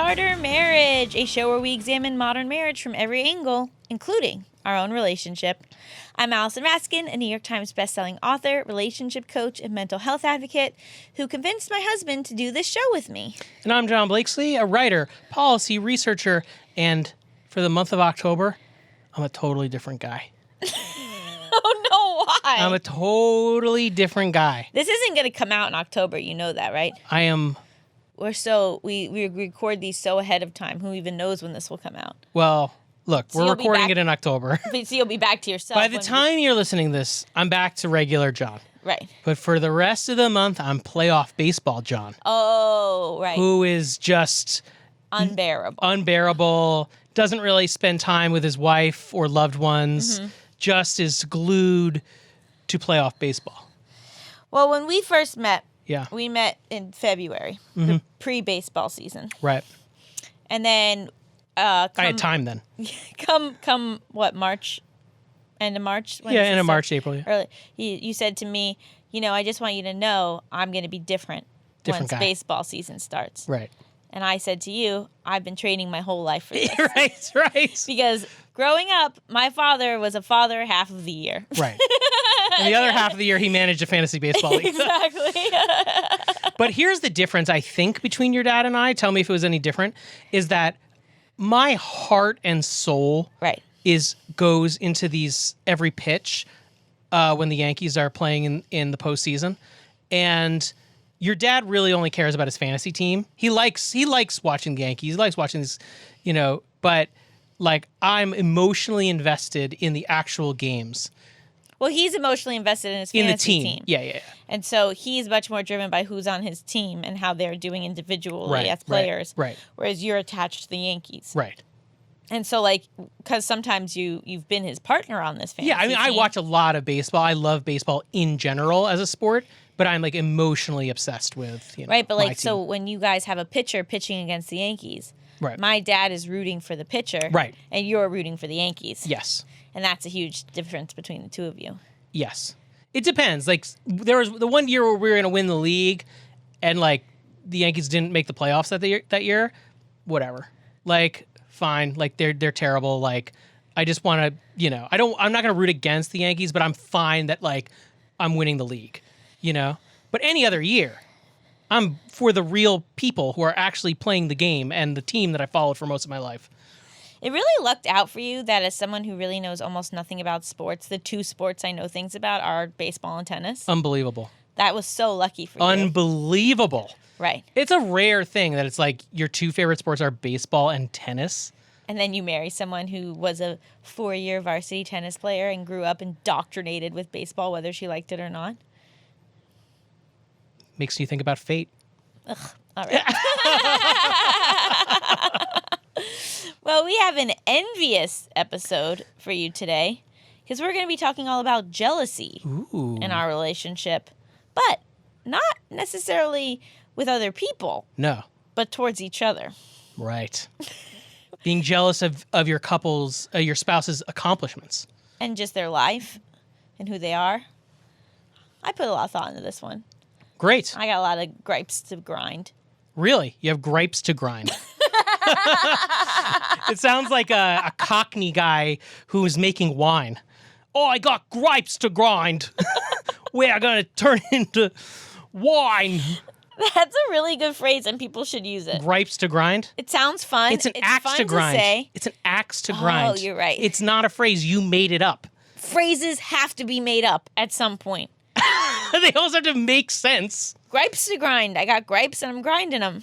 Starter Marriage, a show where we examine modern marriage from every angle, including our own relationship. I'm Allison Raskin, a New York Times bestselling author, relationship coach, and mental health advocate who convinced my husband to do this show with me. And I'm John Blakesley, a writer, policy researcher, and for the month of October, I'm a totally different guy. Oh, no, why? I'm a totally different guy. This isn't going to come out in October. You know that, right? I am... We record these so ahead of time. Who even knows when this will come out? Well, look, So we're you'll be recording back- it in October. So you'll be back to yourself. By the time you're listening to this, I'm back to regular John. Right. But for the rest of the month, I'm playoff baseball John. Oh, right. Who is just... Unbearable. Doesn't really spend time with his wife or loved ones. Just is glued to playoff baseball. Well, when we first met, Yeah. we met in February, the pre-baseball season. Right. And then I had time then. come what, March? End of March? When Yeah, does end it of start? March, April. Yeah. Early. You said to me, I just want you to know I'm going to be different Different once guy. baseball season starts. Right. And I said to you, I've been training my whole life for this. Right. Because growing up, my father was a father half of the year. Right. And the other half of the year, he managed a fantasy baseball league. Exactly. But here's the difference, I think, between your dad and I. Tell me if it was any different. Is that my heart and soul Right. goes into these every pitch when the Yankees are playing in the postseason. And your dad really only cares about his fantasy team. He likes watching the Yankees. He likes watching these, but like I'm emotionally invested in the actual games. Well, he's emotionally invested in his fantasy team. Yeah. And so he's much more driven by who's on his team and how they're doing individually as players. Right. Whereas you're attached to the Yankees. Right. And so, because sometimes you've been his partner on this fantasy Yeah, I mean, I team. watch a lot of baseball. I love baseball in general as a sport, but I'm emotionally obsessed with, Right, but my so team. when you guys have a pitcher pitching against the Yankees, Right. my dad is rooting for the pitcher. Right. And you're rooting for the Yankees. Yes. And that's a huge difference between the two of you. Yes. It depends. There was the one year where we were going to win the league and the Yankees didn't make the playoffs that year. Whatever. Fine. They're terrible. I just want to, I'm not going to root against the Yankees, but I'm fine that I'm winning the league, But any other year, I'm for the real people who are actually playing the game and the team that I followed for most of my life. It really lucked out for you that as someone who really knows almost nothing about sports, the two sports I know things about are baseball and tennis. Unbelievable. That was so lucky for you. Unbelievable. Right. It's a rare thing that it's your two favorite sports are baseball and tennis. And then you marry someone who was a 4-year varsity tennis player and grew up indoctrinated with baseball, whether she liked it or not. Makes you think about fate. All right. Well, we have an envious episode for you today because we're going to be talking all about jealousy in our relationship, but not necessarily with other people, No. but towards each other. Right. Being jealous of your your spouse's accomplishments. And just their life and who they are. I put a lot of thought into this one. Great. I got a lot of gripes to grind. Really? You have gripes to grind. It sounds like a Cockney guy who's making wine. Oh, I got gripes to grind. We're going to turn into wine. That's a really good phrase, and people should use it. Gripes to grind? It sounds fun. It's an axe fun to grind. Say. It's an axe to grind. Oh, you're right. It's not a phrase. You made it up. Phrases have to be made up at some point. They also have to make sense. Gripes to grind. I got gripes, and I'm grinding them.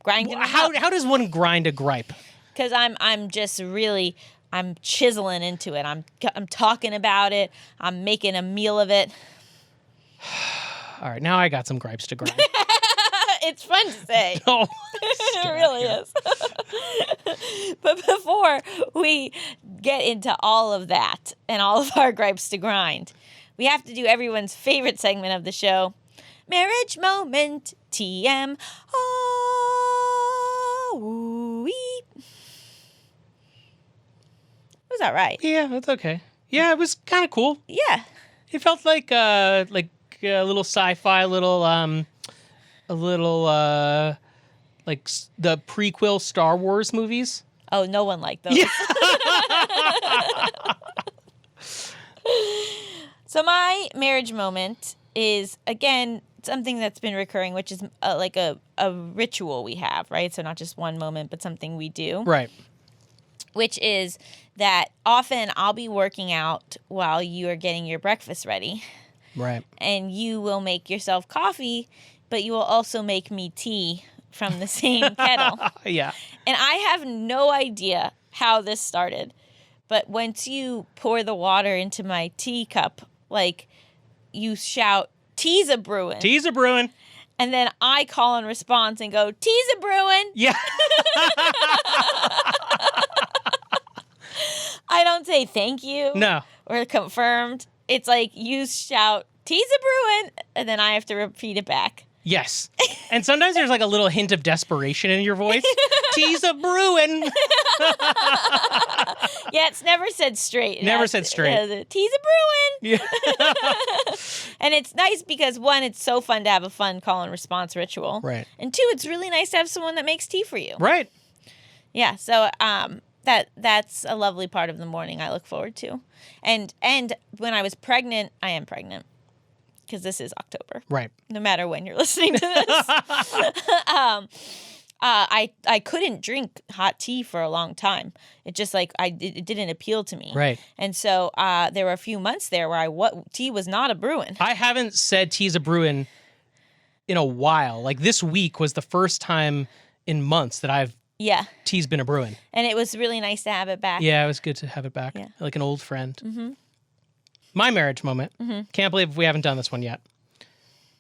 How does one grind a gripe? Because I'm just really, I'm chiseling into it. I'm talking about it. I'm making a meal of it. All right, now I got some gripes to grind. It's fun to say. Oh, It really is. But before we get into all of that and all of our gripes to grind, we have to do everyone's favorite segment of the show, Marriage Moment TM. Oh, wee. Was that right? yeah, that's okay. Yeah, it was kind of cool. Yeah. It felt like a little sci-fi, a little like the prequel Star Wars movies. Oh, no one liked those. Yeah. So my marriage moment is, again, something that's been recurring, which is like a ritual we have, right? So not just one moment, but something we do. Right. Which is that often I'll be working out while you are getting your breakfast ready. Right. And you will make yourself coffee, but you will also make me tea from the same kettle. Yeah. And I have no idea how this started. But once you pour the water into my teacup, like, you shout, "Tea's a brewin'." Tea's a brewin'. And then I call in response and go, "Tea's a brewin'." Yeah. I don't say thank you. No. Or confirmed. It's like you shout, "Tea's a brewin'," and then I have to repeat it back. Yes. And sometimes there's like a little hint of desperation in your voice. Tea's a brewin'. Yeah, it's never said straight. Never said straight. Tea's a brewin'. Yeah. And it's nice because, one, it's so fun to have a fun call and response ritual. Right. And two, it's really nice to have someone that makes tea for you. Right. Yeah, so that's a lovely part of the morning I look forward to. And when I was pregnant, I am pregnant, because this is October. Right. No matter when you're listening to this. I couldn't drink hot tea for a long time. It just it didn't appeal to me. Right. And so there were a few months there where tea was not a brewin'. I haven't said tea's a brewin' in a while. Like, this week was the first time in months that tea's been a brewin'. And it was really nice to have it back. Yeah, it was good to have it back. Yeah. Like an old friend. Mm-hmm. My marriage moment. Mm-hmm. Can't believe we haven't done this one yet.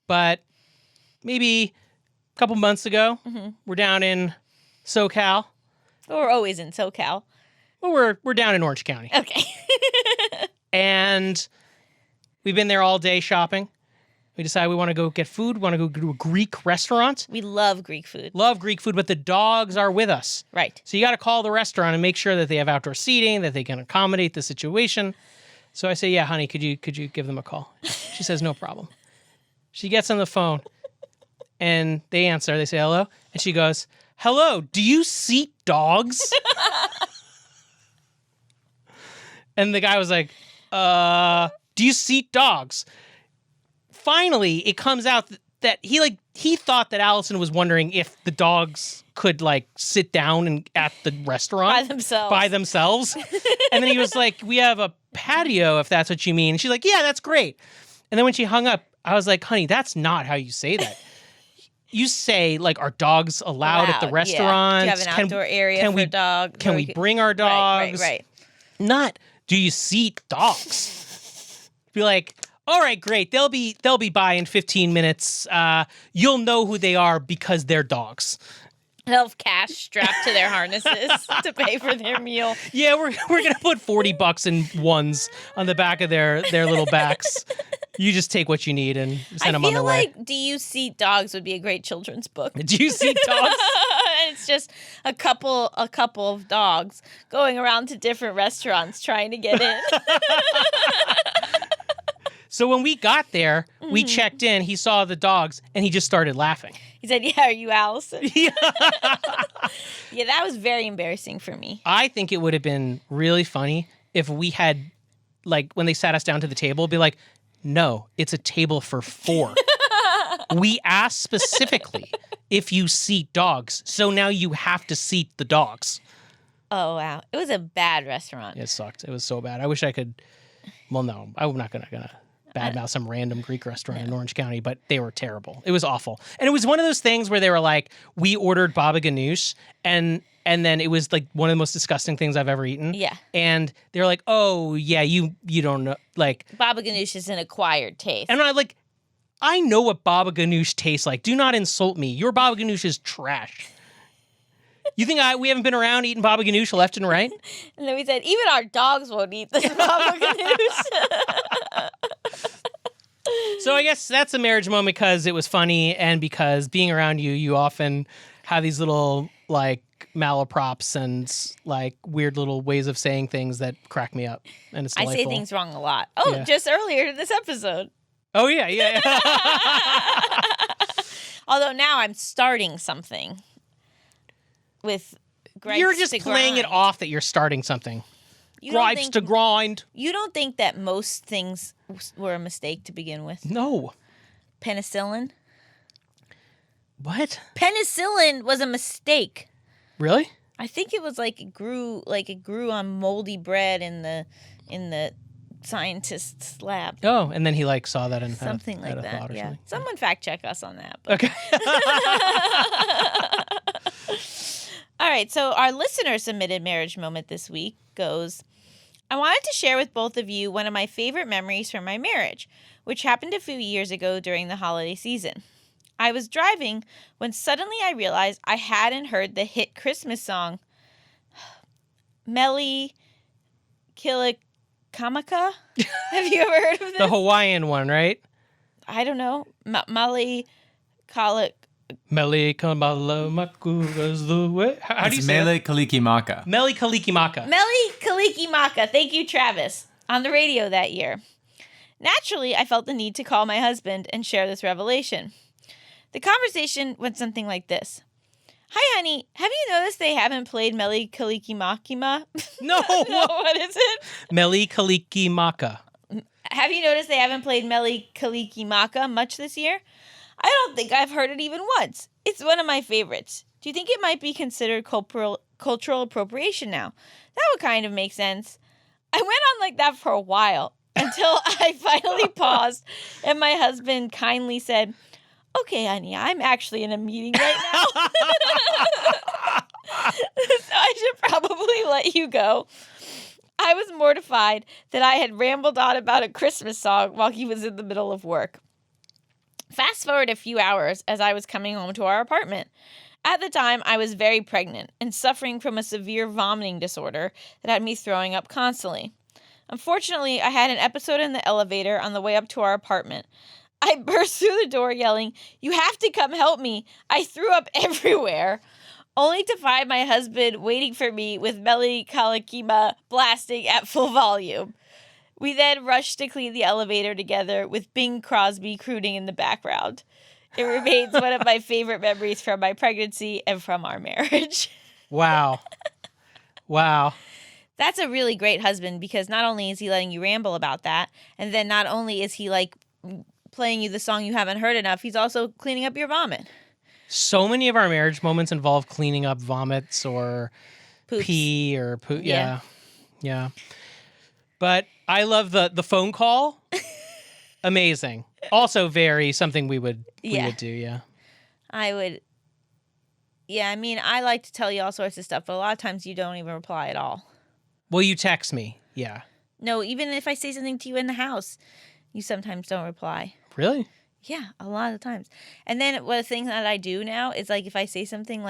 But maybe a couple months ago, we're down in SoCal. We're always in SoCal. Well, we're down in Orange County. Okay. And we've been there all day shopping. We decided we want to go get food. We want to go to a Greek restaurant. We love Greek food. Love Greek food, but the dogs are with us. Right. So you got to call the restaurant and make sure that they have outdoor seating, that they can accommodate the situation. So I say, "Yeah, honey, could you give them a call?" She says, "No problem." She gets on the phone and they answer. They say, "Hello." And she goes, "Hello, do you seat dogs?" And the guy was like, "Do you seat dogs?" Finally, it comes out that he thought that Allison was wondering if the dogs could sit down at the restaurant by themselves. And then he was like, "We have a patio, if that's what you mean." And she's like, "Yeah, that's great." And then when she hung up, I was like, "Honey, that's not how you say that. You say, are dogs allowed at the restaurant? Yeah. Do you have an outdoor area for dogs? Can we bring our dogs?" Right. Not, "Do you seat dogs?" Be like, "All right, great. They'll be by in 15 minutes. You'll know who they are because they're dogs." They'll have cash strapped to their harnesses to pay for their meal. Yeah, we're gonna put $40 in ones on the back of their little backs. You just take what you need and send them on their way. I feel like "Do You Seat Dogs" would be a great children's book. Do you seat dogs? It's just a couple of dogs going around to different restaurants trying to get in. So when we got there, we checked in, he saw the dogs, and he just started laughing. He said, "Yeah, are you Allison?" Yeah. Yeah, that was very embarrassing for me. I think it would have been really funny if we had, when they sat us down to the table, be like, "No, it's a table for 4. We asked specifically if you seat dogs, so now you have to seat the dogs." Oh, wow. It was a bad restaurant. It sucked. It was so bad. I wish I could, well, no, I'm not gonna badmouth some random Greek restaurant in Orange County, but they were terrible. It was awful. And it was one of those things where they were like, we ordered baba ganoush, and then it was one of the most disgusting things I've ever eaten. Yeah. And they're like, "Oh, yeah, you don't know." Baba ganoush is an acquired taste. And I'm like, I know what baba ganoush tastes like. Do not insult me. Your baba ganoush is trash. You think we haven't been around eating baba ganoush left and right? And then we said, even our dogs won't eat this baba ganoush. So I guess that's a marriage moment because it was funny and because being around you often have these little malaprops and weird little ways of saying things that crack me up. And it's delightful. I say things wrong a lot. Oh, yeah. Just earlier in this episode. Oh, yeah. Although now I'm starting something. gripes You're just to playing it grind. off that you're starting something. You don't Gripes think- to grind. You don't think that most things were a mistake to begin with? No. Penicillin? What? Penicillin was a mistake. Really? I think it was it grew on moldy bread in the scientist's lab. Oh, and then he saw that and Something had like a that. thought or Yeah. something. Someone fact check us on that. But. Okay. All right, so our listener submitted marriage moment this week goes, I wanted to share with both of you one of my favorite memories from my marriage, which happened a few years ago during the holiday season. I was driving when suddenly I realized I hadn't heard the hit Christmas song, Meli Kilikamaka. Have you ever heard of this? The Hawaiian one, right? I don't know. Meli Kalik. Meli Kamalamaku is the way. How do you It's say Mele it? Kalikimaka. Meli Kalikimaka. Meli Kalikimaka. Thank you, Travis, on the radio that year. Naturally, I felt the need to call my husband and share this revelation. The conversation went something like this. Hi, honey. Have you noticed they haven't played Meli Kalikimakima? No. No, what is it? Meli Kalikimaka. Have you noticed they haven't played Meli Kalikimaka much this year? I don't think I've heard it even once. It's one of my favorites. Do you think it might be considered cultural appropriation now? That would kind of make sense. I went on like that for a while until I finally paused and my husband kindly said, okay, honey, I'm actually in a meeting right now. So I should probably let you go. I was mortified that I had rambled on about a Christmas song while he was in the middle of work. Fast forward a few hours as I was coming home to our apartment. At the time, I was very pregnant and suffering from a severe vomiting disorder that had me throwing up constantly. Unfortunately, I had an episode in the elevator on the way up to our apartment. I burst through the door yelling, "You have to come help me. I threw up everywhere." Only to find my husband waiting for me with Meli Kalikima blasting at full volume. We then rushed to clean the elevator together with Bing Crosby crooning in the background. It remains one of my favorite memories from my pregnancy and from our marriage. Wow. Wow. That's a really great husband because not only is he letting you ramble about that, and then not only is he playing you the song you haven't heard enough, he's also cleaning up your vomit. So many of our marriage moments involve cleaning up vomits or Poops. pee or poo. Yeah. Yeah. But I love the phone call. Amazing. Also very something we would do, yeah. I would. Yeah, I mean, I like to tell you all sorts of stuff, but a lot of times you don't even reply at all. Well, you text me. Yeah. No, even if I say something to you in the house, you sometimes don't reply. Really? Yeah, a lot of times. And then one thing that I do now is if I say something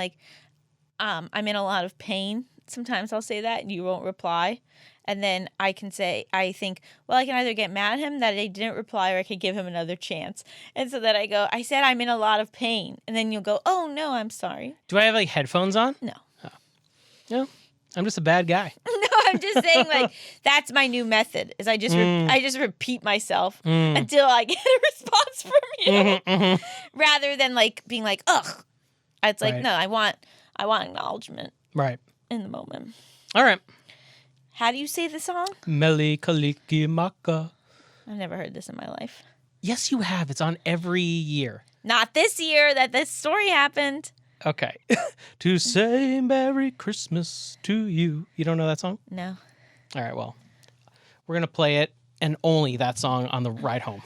I'm in a lot of pain, sometimes I'll say that and you won't reply. And then I can say, I think, well, I can either get mad at him that I didn't reply or I could give him another chance. And so then I go, I said I'm in a lot of pain. And then you'll go, oh, no, I'm sorry. Do I have headphones on? No. Oh. No. I'm just a bad guy. No, I'm just saying that's my new method is I just repeat myself until I get a response from you rather than being ugh. It's Right. no, I want acknowledgement Right. in the moment. All right. How do you say the song? Meli Kalikimaka. I've never heard this in my life. Yes, you have. It's on every year. Not this year that this story happened. Okay. To say Merry Christmas to you. You don't know that song? No. All right, well, we're going to play it and only that song on the ride home.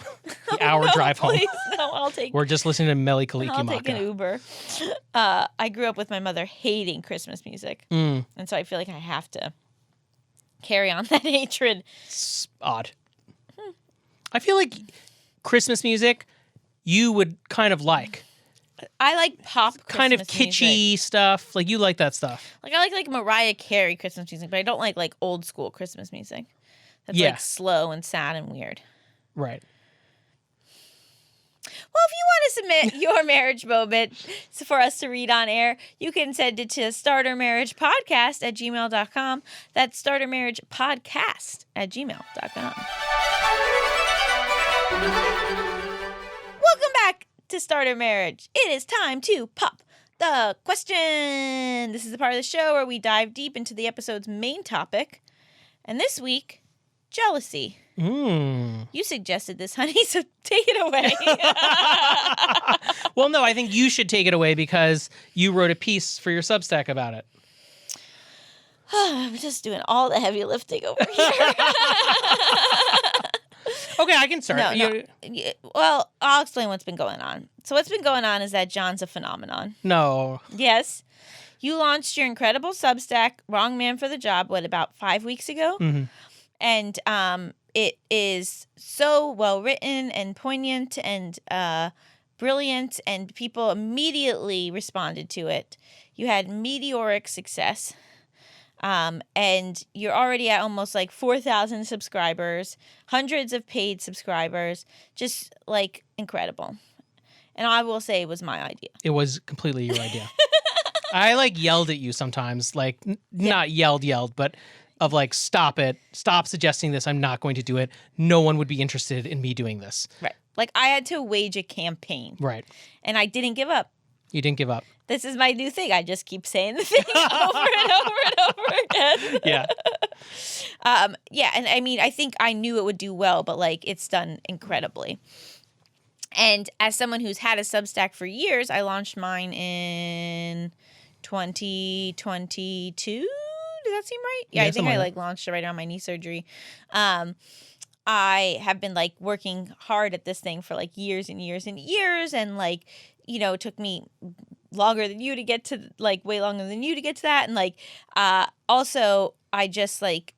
The hour drive home. Please, no, I'll take We're just listening to Meli I'll take an Kalikimaka. Uber. I grew up with my mother hating Christmas music. And so I feel like I have to carry on that hatred. It's odd. I feel like Christmas music you would kind of like. I like pop Kind of Christmas kitschy music. stuff. You like that stuff. I like Mariah Carey Christmas music, but I don't like old school Christmas music. That's slow and sad and weird. Right. Well, if you want to submit your marriage moment for us to read on air, you can send it to startermarriagepodcast@gmail.com. That's startermarriagepodcast@gmail.com. Welcome back to Starter Marriage. It is time to pop the question. This is the part of the show where we dive deep into the episode's main topic. And this week, jealousy. You suggested this, honey, so take it away. Well, no, I think you should take it away because you wrote a piece for your Substack about it. I'm just doing all the heavy lifting over here. Okay, I can start. No. Well, I'll explain what's been going on. So what's been going on is that John's a phenomenon. No. Yes. You launched your incredible Substack, Wrong Man for the Job, about 5 weeks ago? Mm-hmm. And it is so well written and poignant and brilliant, and people immediately responded to it. You had meteoric success. And you're already at almost like 4,000 subscribers, hundreds of paid subscribers, just like incredible. And I will say it was my idea. It was completely your idea. I like yelled at you sometimes, like not yelled, but of like, stop it, stop suggesting this. I'm not going to do it. No one would be interested in me doing this. Right. Like I had to wage a campaign. Right. And I didn't give up. You didn't give up. This is my new thing. I just keep saying the thing over and over and over again. Yeah. Yeah. And I mean, I think I knew it would do well, but like it's done incredibly. And as someone who's had a Substack for years, I launched mine in 2022. Does that seem right? Yeah, I think I like launched it right around my knee surgery. I have been like working hard at this thing for like years and years and years. And like, you know, it took me longer than you to get to like way longer than you to get to that. And like, also I just like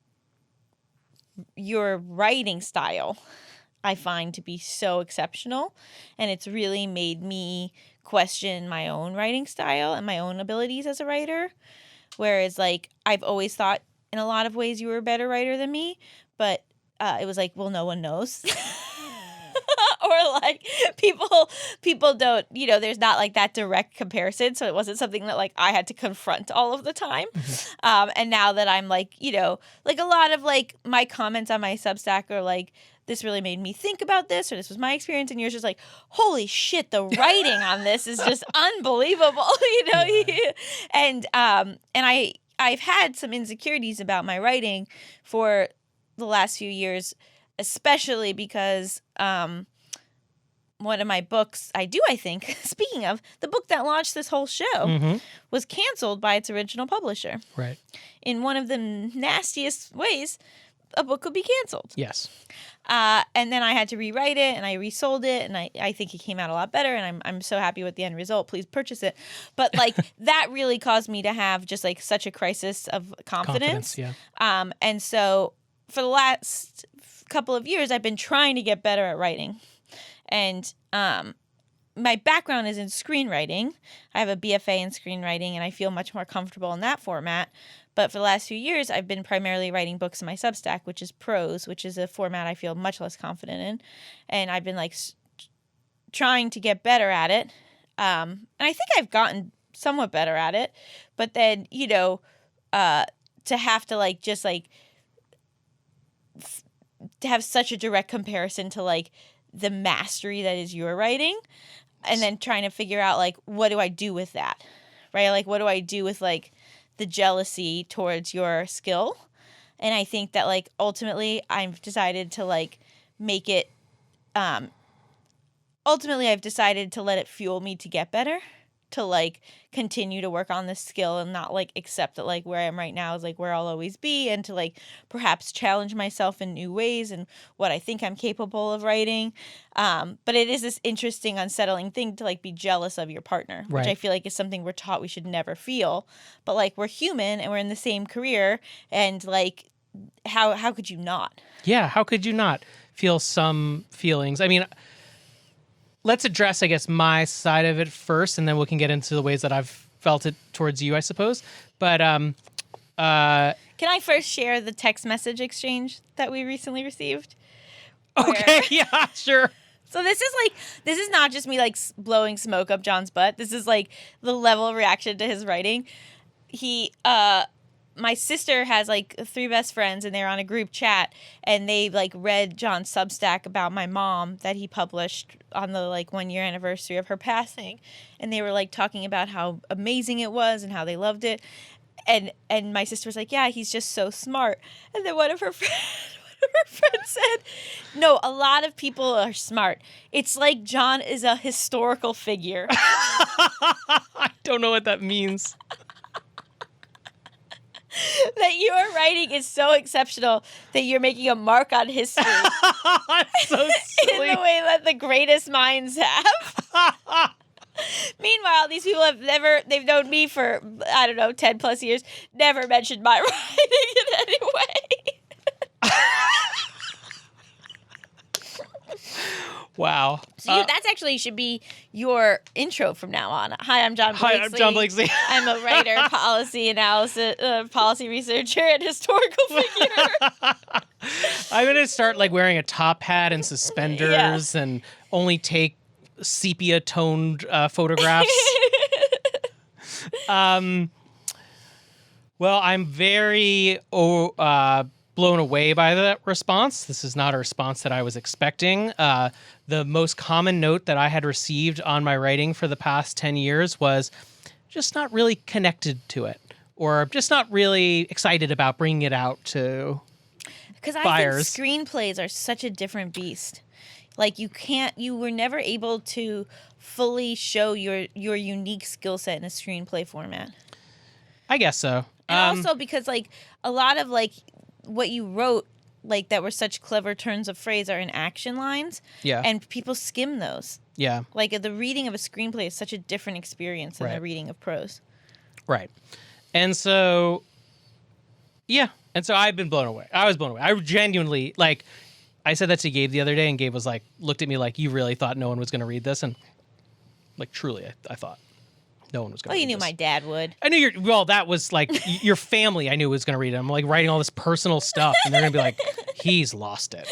your writing style, I find to be so exceptional. And it's really made me question my own writing style and my own abilities as a writer. Whereas like, I've always thought in a lot of ways you were a better writer than me, but it was like, well, no one knows. Or like people don't, you know, there's not like that direct comparison. So it wasn't something that like I had to confront all of the time. And now that I'm like, you know, like a lot of like my comments on my Substack are like, this really made me think about this, or this was my experience. And yours just like, holy shit, the writing on this is just unbelievable, you know? Yeah. And I've had some insecurities about my writing for the last few years, especially because one of my books, I think, speaking of, the book that launched this whole show was canceled by its original publisher. Right. In one of the nastiest ways a book could be canceled. Yes. And then I had to rewrite it, and I resold it, and I think it came out a lot better, and I'm so happy with the end result. Please purchase it. But like that really caused me to have just like such a crisis of confidence. Yeah. And so for the last couple of years, I've been trying to get better at writing. And my background is in screenwriting. I have a BFA in screenwriting, and I feel much more comfortable in that format. But for the last few years, I've been primarily writing books in my Substack, which is prose, which is a format I feel much less confident in. And I've been like trying to get better at it. And I think I've gotten somewhat better at it. But then, you know, to have to like just like to have such a direct comparison to like the mastery that is your writing, and then trying to figure out like, what do I do with that? Right? Like, what do I do with like the jealousy towards your skill? And I think that like ultimately I've decided to like make it ultimately I've decided to let it fuel me to get better, to like continue to work on this skill and not like accept that like where I am right now is like where I'll always be, and to like perhaps challenge myself in new ways and what I think I'm capable of writing. But it is this interesting, unsettling thing to like be jealous of your partner, right, which I feel like is something we're taught we should never feel. But like we're human and we're in the same career, and like how could you not? Yeah, how could you not feel some feelings? I mean, let's address, I guess, my side of it first, and then we can get into the ways that I've felt it towards you, I suppose. But can I first share the text message exchange that we recently received? Okay, yeah, sure. So this is not just me like blowing smoke up John's butt. This is like the level of reaction to his writing. He my sister has like 3 best friends, and they're on a group chat, and they like read John's Substack about my mom that he published on the like 1-year anniversary of her passing, and they were like talking about how amazing it was and how they loved it, and my sister was like, yeah, he's just so smart, and then one of her friends said, no, a lot of people are smart. It's like John is a historical figure. I don't know what that means. That your writing is so exceptional that you're making a mark on history. So silly. In the way that the greatest minds have. Meanwhile, these people they've known me for, I don't know, 10 plus years, never mentioned my writing in any way. Wow. So that's actually should be your intro from now on. Hi, I'm John Blakeslee. Hi, I'm John Blakeslee. I'm a writer, policy analysis, policy researcher, and historical figure. I'm going to start like wearing a top hat and suspenders and only take sepia-toned photographs. Well, I'm very blown away by that response. This is not a response that I was expecting. The most common note that I had received on my writing for the past 10 years was just not really connected to it, or just not really excited about bringing it out to Because I buyers. think screenplays are such a different beast. Like you were never able to fully show your unique skill set in a screenplay format. I guess so. And also because like a lot of like what you wrote, like that were such clever turns of phrase, are in action lines. Yeah. And people skim those. Yeah. Like the reading of a screenplay is such a different experience than the reading of prose. Right. And so, yeah. And so I've been blown away. I was blown away. I genuinely, like, I said that to Gabe the other day, and Gabe was like, looked at me like, you really thought no one was going to read this? And like, truly, I thought no one was going to read this. Well, you knew my dad would. I knew that was like your family I knew was going to read it. I'm like writing all this personal stuff, and they're going to be like, he's lost it.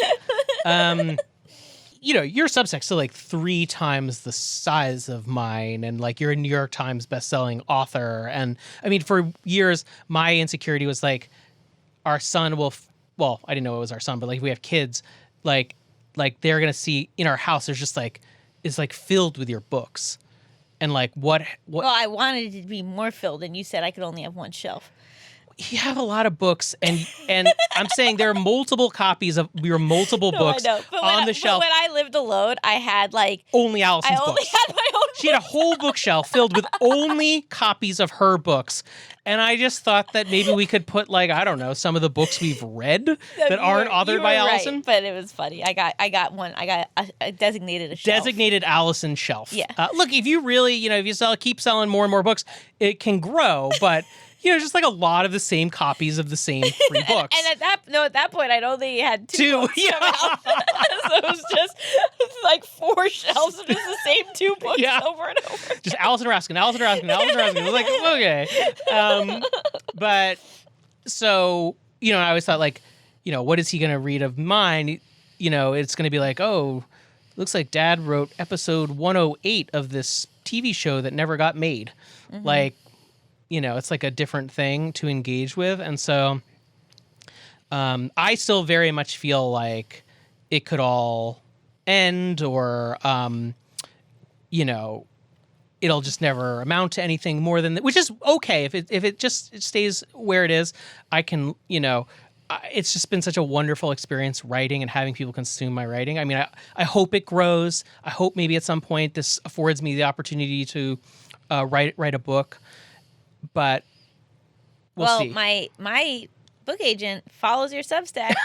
Your Substack's still like 3 times the size of mine, and like you're a New York Times bestselling author. And I mean, for years, my insecurity was like, our son will, well, I didn't know it was our son, but like we have kids, like they're going to see in our house, there's just like, it's like filled with your books. And like what? Well, I wanted it to be more filled, and you said I could only have one shelf. You have a lot of books, and I'm saying there are multiple copies of your multiple books on the shelf. But when I lived alone, I had like only Allison's I only books. had my own. She had a whole bookshelf filled with only copies of her books. And I just thought that maybe we could put, like, I don't know, some of the books we've read that aren't authored by Allison. Right, but it was funny. I got one. I got a designated shelf. Designated Allison shelf. Yeah. Look, if you really, if you keep selling more and more books, it can grow. But, just like a lot of the same copies of the same 3 books. And at that point, I'd only had 2 books yeah. come out. So it was just like 4 shelves of just the same 2 books over and over. Just Allison Raskin. It was like, okay. But so, I always thought like, what is he going to read of mine? It's going to be like, oh, looks like Dad wrote episode 108 of this TV show that never got made. Mm-hmm. Like, it's like a different thing to engage with. And so I still very much feel like it could all end, or, it'll just never amount to anything more than that, which is okay. If it just stays where it is, I can, it's just been such a wonderful experience writing and having people consume my writing. I mean, I hope it grows. I hope maybe at some point this affords me the opportunity to write a book. But we'll see. My book agent follows your Substack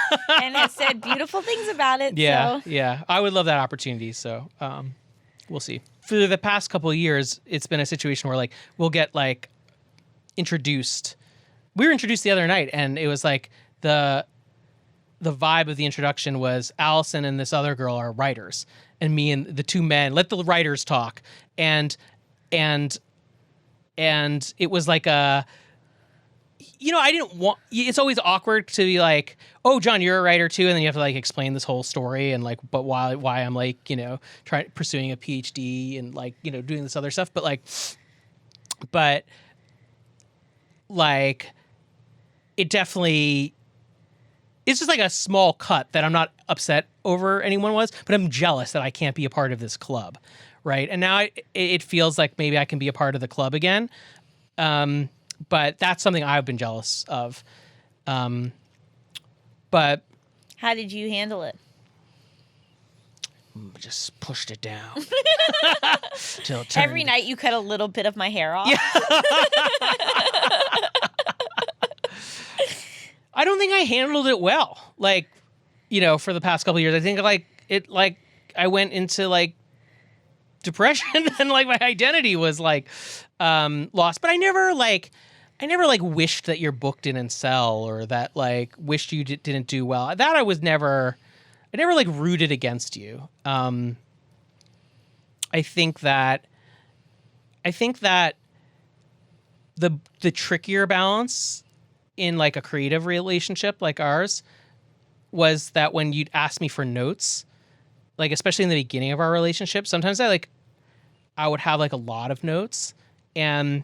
and has said beautiful things about it. Yeah, so. yeah. I would love that opportunity. So we'll see. For the past couple of years, it's been a situation where like we'll get like introduced. We were introduced the other night, and it was like the vibe of the introduction was Allison and this other girl are writers, and me and the 2 men let the writers talk, and it was like I didn't want. It's always awkward to be like, "Oh, John, you're a writer too," and then you have to like explain this whole story and like, but why I'm like, pursuing a PhD and like, doing this other stuff, but it definitely, it's just like a small cut that I'm not upset over anyone was, but I'm jealous that I can't be a part of this club, right? And now it feels like maybe I can be a part of the club again. But that's something I've been jealous of. But how did you handle it? Just pushed it down. Till it Every turned. night you cut a little bit of my hair off. Yeah. I don't think I handled it well. Like, for the past couple of years, I think I went into like depression and like my identity was like lost. But I never wished that your book didn't sell or that like wished you didn't do well. That I never like rooted against you. I think that the trickier balance in like a creative relationship like ours was that when you'd ask me for notes, like especially in the beginning of our relationship, sometimes I would have like a lot of notes, but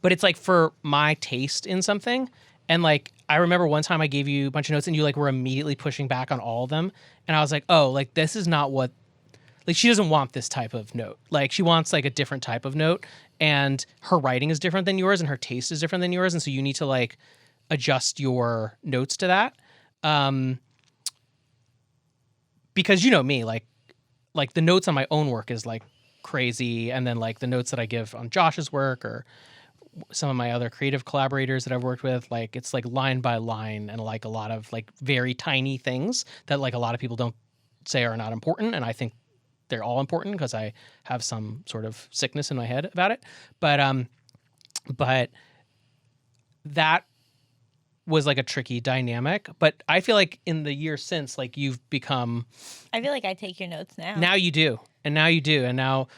it's like for my taste in something. And like, I remember one time I gave you a bunch of notes and you like were immediately pushing back on all of them. And I was like, oh, like this is not what, like she doesn't want this type of note. Like she wants like a different type of note, and her writing is different than yours and her taste is different than yours. And so you need to like adjust your notes to that. Because me, like the notes on my own work is like crazy. And then like the notes that I give on Josh's work or some of my other creative collaborators that I've worked with, like it's like line by line and like a lot of like very tiny things that like a lot of people don't say are not important. And I think they're all important because I have some sort of sickness in my head about it. But that was like a tricky dynamic. But I feel like in the years since, like you've become, I feel like I take your notes now. Now you do. And now you do. And now,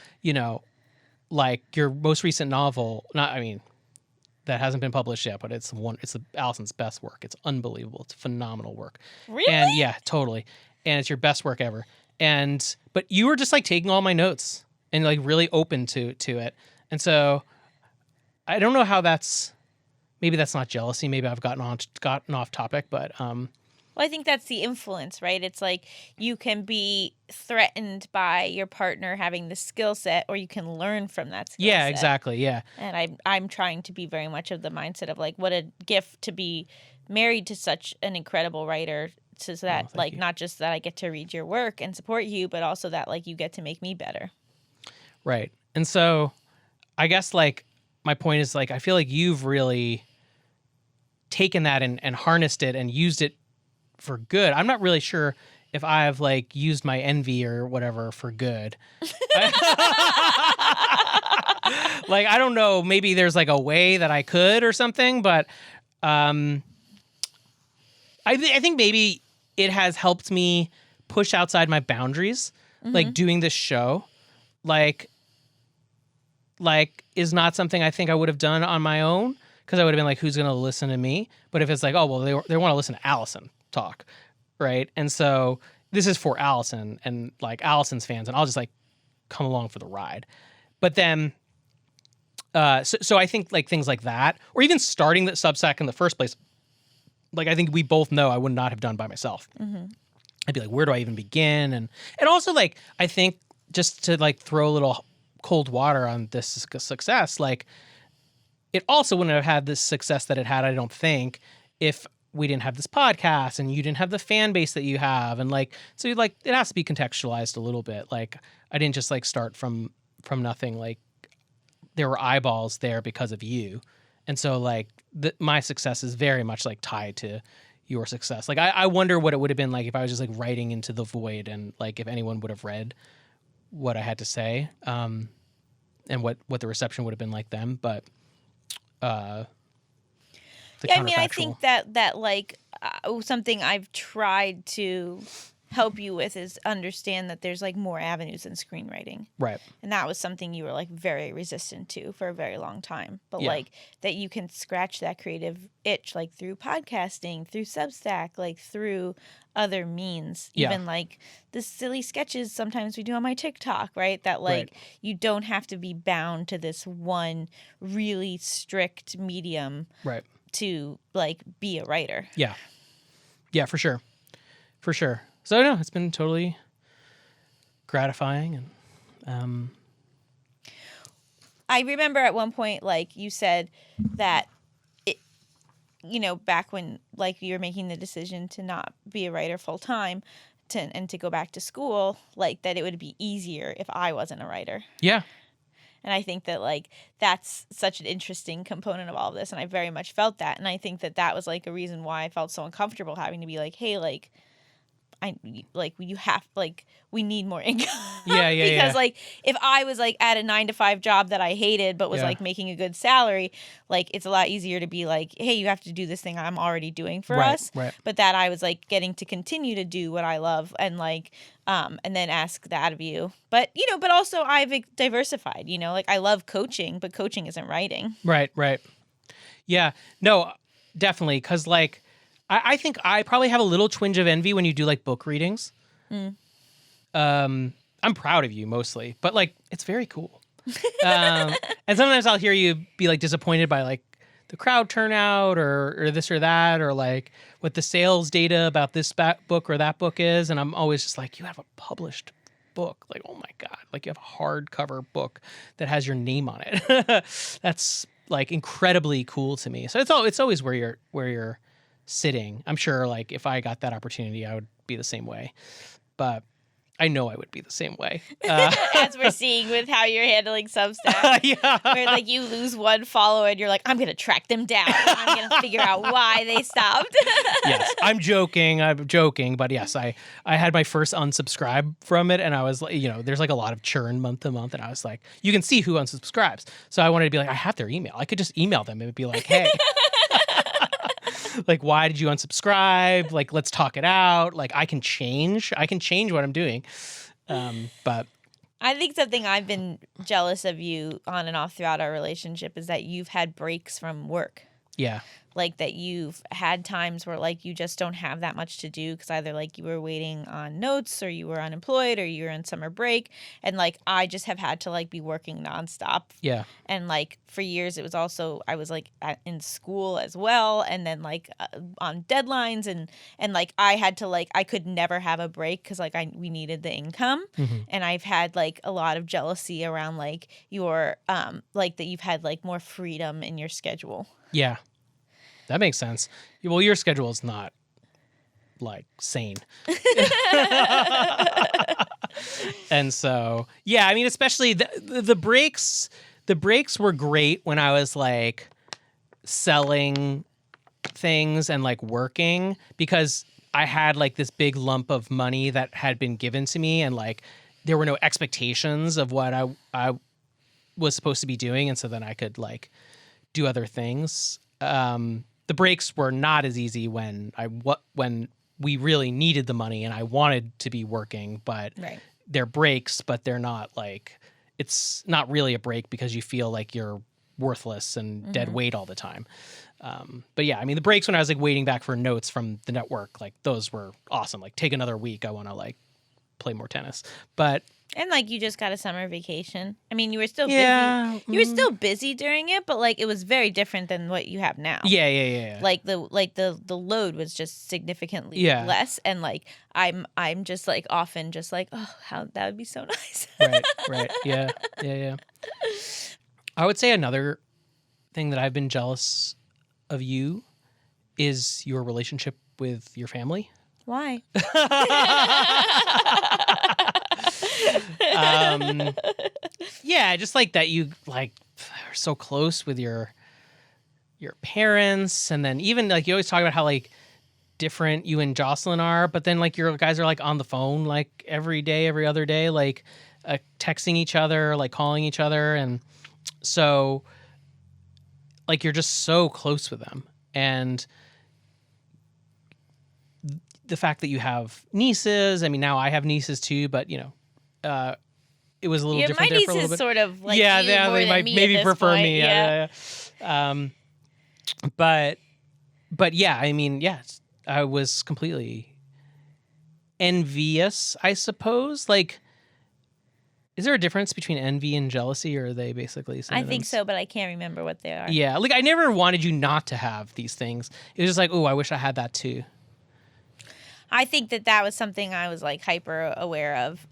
like your most recent novel, that hasn't been published yet, but it's Allison's best work. It's unbelievable. It's phenomenal work. Really? And yeah, totally. And it's your best work ever. But you were just like taking all my notes and like really open to it. And so I don't know how maybe that's not jealousy. Maybe I've gotten off topic, but well, I think that's the influence, right? It's like you can be threatened by your partner having the skill set, or you can learn from that skill set. Yeah, exactly. Yeah. And I'm trying to be very much of the mindset of like, what a gift to be married to such an incredible writer, so that like not just that I get to read your work and support you, but also that like you get to make me better. Right. And so I guess like my point is like I feel like you've really taken that and harnessed it and used it for good. I'm not really sure if I've like used my envy or whatever for good. Like, I don't know, maybe there's like a way that I could or something, but I think maybe it has helped me push outside my boundaries, like doing this show, like is not something I think I would have done on my own, because I would have been like, who's going to listen to me? But if it's like, oh, well, they want to listen to Allison talk, right? And so this is for Allison and like Allison's fans, and I'll just like come along for the ride. But then, so I think like things like that, or even starting the Substack in the first place, like I think we both know I would not have done by myself. I'd be like, where do I even begin? And also like, I think just to like throw a little cold water on this success, like it also wouldn't have had this success that it had, I don't think, if we didn't have this podcast and you didn't have the fan base that you have. And like, so like, it has to be contextualized a little bit. Like I didn't just like start from nothing. Like there were eyeballs there because of you. And so like my success is very much like tied to your success. Like I wonder what it would have been like if I was just like writing into the void, and like if anyone would have read what I had to say, and what the reception would have been like then. But yeah, I mean, I think that like something I've tried to help you with is understand that there's like more avenues in screenwriting. Right. And that was something you were like very resistant to for a very long time. But like that you can scratch that creative itch like through podcasting, through Substack, like through other means. Even like the silly sketches sometimes we do on my TikTok, right? That like you don't have to be bound to this one really strict medium. Right. to like be a writer. Yeah. Yeah, for sure. For sure. So no, it's been totally gratifying. And I remember at one point, like you said that it, back when like you were making the decision to not be a writer full time and to go back to school, like that it would be easier if I wasn't a writer. yeah. And I think that like that's such an interesting component of all of this, and I very much felt that, and I think that that was like a reason why I felt so uncomfortable having to be like, hey, like we need more income. Yeah, Because like if I was like at a 9-to-5 job that I hated but was like making a good salary, like it's a lot easier to be like, hey, you have to do this thing I'm already doing for us. Right. But that I was like getting to continue to do what I love and like and then ask that of you. But but also I've diversified, like I love coaching, but coaching isn't writing. Right. Yeah. No, definitely. Because like I think I probably have a little twinge of envy when you do like book readings. I'm proud of you mostly, but like it's very cool. And sometimes I'll hear you be like disappointed by like the crowd turnout or this or that, or like what the sales data about this book or that book is. And I'm always just like, you have a published book. Like, oh my God, like you have a hardcover book that has your name on it. That's like incredibly cool to me. So it's always where you're sitting. I'm sure like if I got that opportunity, I would be the same way, but I know I would be the same way. As we're seeing with how you're handling Substack. Yeah. Where like you lose one follower and you're like, I'm going to track them down. I'm going to figure out why they stopped. Yes, I'm joking, but yes, I had my first unsubscribe from it, and I was like, there's like a lot of churn month to month, and I was like, you can see who unsubscribes. So I wanted to be like, I have their email. I could just email them and be like, hey, like, why did you unsubscribe? Like, let's talk it out. Like, I can change what I'm doing. But I think something I've been jealous of you on and off throughout our relationship is that you've had breaks from work. yeah, Like that you've had times where like you just don't have that much to do because either like you were waiting on notes or you were unemployed or you were on summer break, and like I just have had to like be working nonstop. yeah, And like for years it was also I was like in school as well, and then like on deadlines and like I had to like I could never have a break because like we needed the income. And I've had like a lot of jealousy around like your like that you've had like more freedom in your schedule. yeah. That makes sense. Well, your schedule is not like sane. And so, yeah, I mean, especially the breaks were great when I was like selling things and like working, because I had like this big lump of money that had been given to me, and like there were no expectations of what I was supposed to be doing. And so then I could like do other things. The breaks were not as easy when we really needed the money and I wanted to be working, but they're breaks, but they're not like, it's not really a break because you feel like you're worthless and dead weight all the time. But yeah, I mean, the breaks when I was like waiting back for notes from the network, like those were awesome. Like take another week. I want to like play more tennis, And like you just got a summer vacation. I mean, you were still yeah, busy. You were still busy during it, but like it was very different than what you have now. Yeah. Like the load was just significantly less, and like I'm just like often just like, oh, how that would be so nice. Right. Yeah. I would say another thing that I've been jealous of you is your relationship with your family. Why? Yeah, just like that you like are so close with your parents, and then even like you always talk about how like different you and Jocelyn are, but then like your guys are like on the phone like every day, every other day, like texting each other, like calling each other, and so like you're just so close with them. And the fact that you have nieces, I mean, now I have nieces too, but it was a little different there for a little bit. Sort of like they might maybe prefer me. Yeah. But yeah, I mean, yes, I was completely envious, I suppose. Like Is there a difference between envy and jealousy, or are they basically I synonyms? think so, but I can't remember what they are. Yeah, like I never wanted you not to have these things. It was just like, oh, I wish I had that too. I think that was something I was like hyper aware of,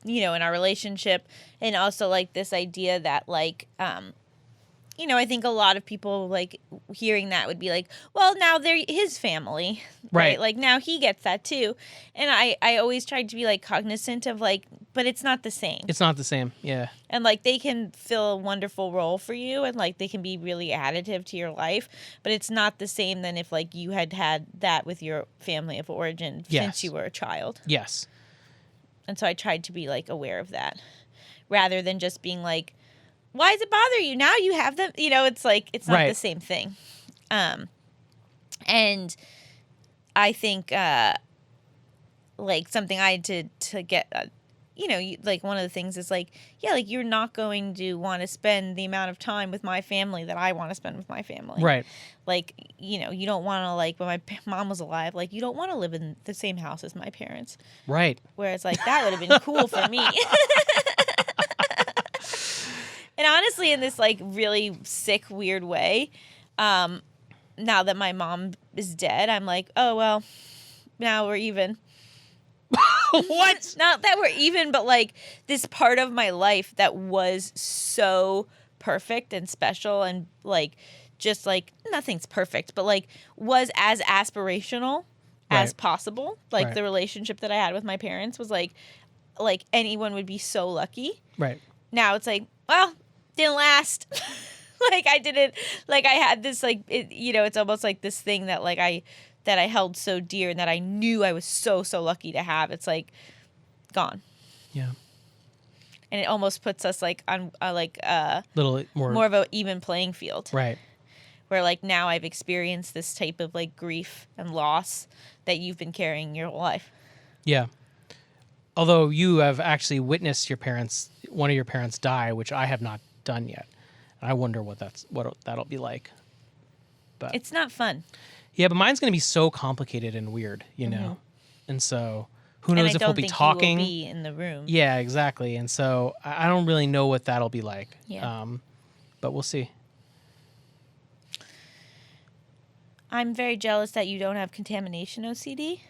in our relationship, and also like this idea that like, I think a lot of people like hearing that would be like, well, now they're his family, right? Like now he gets that too. And I always tried to be like cognizant of like, but it's not the same. It's not the same. Yeah. And like they can fill a wonderful role for you, and like they can be really additive to your life, but it's not the same than if like you had that with your family of origin since you were a child. Yes. And so I tried to be like aware of that rather than just being like, why does it bother you? Now you have them. It's like, it's not the same thing. And I think, like something I had to get, like one of the things is like, yeah, like you're not going to want to spend the amount of time with my family that I want to spend with my family. Right. Like, you don't want to like, when my mom was alive, like you don't want to live in the same house as my parents. Right. Whereas like that would have been cool for me. And honestly, in this like really sick, weird way, now that my mom is dead, I'm like, oh, well, now we're even. What? Not that we're even, but like this part of my life that was so perfect and special and like just like nothing's perfect, but like was as aspirational as possible. Like the relationship that I had with my parents was like anyone would be so lucky. Right. Now it's like, well, didn't last. Like I didn't, like I had this like, it's almost like this thing that like I held so dear and that I knew I was so lucky to have. It's like gone. Yeah. And it almost puts us like on little more of an even playing field. Right. Where like now I've experienced this type of like grief and loss that you've been carrying your whole life. Yeah. Although you have actually witnessed one of your parents die, which I have not done yet. I wonder what that'll be like. But it's not fun. Yeah, but mine's going to be so complicated and weird, know. And so who knows if we'll be talking. You will be in the room. Yeah, exactly. And so I don't really know what that'll be like. Yeah. But we'll see. I'm very jealous that you don't have contamination OCD.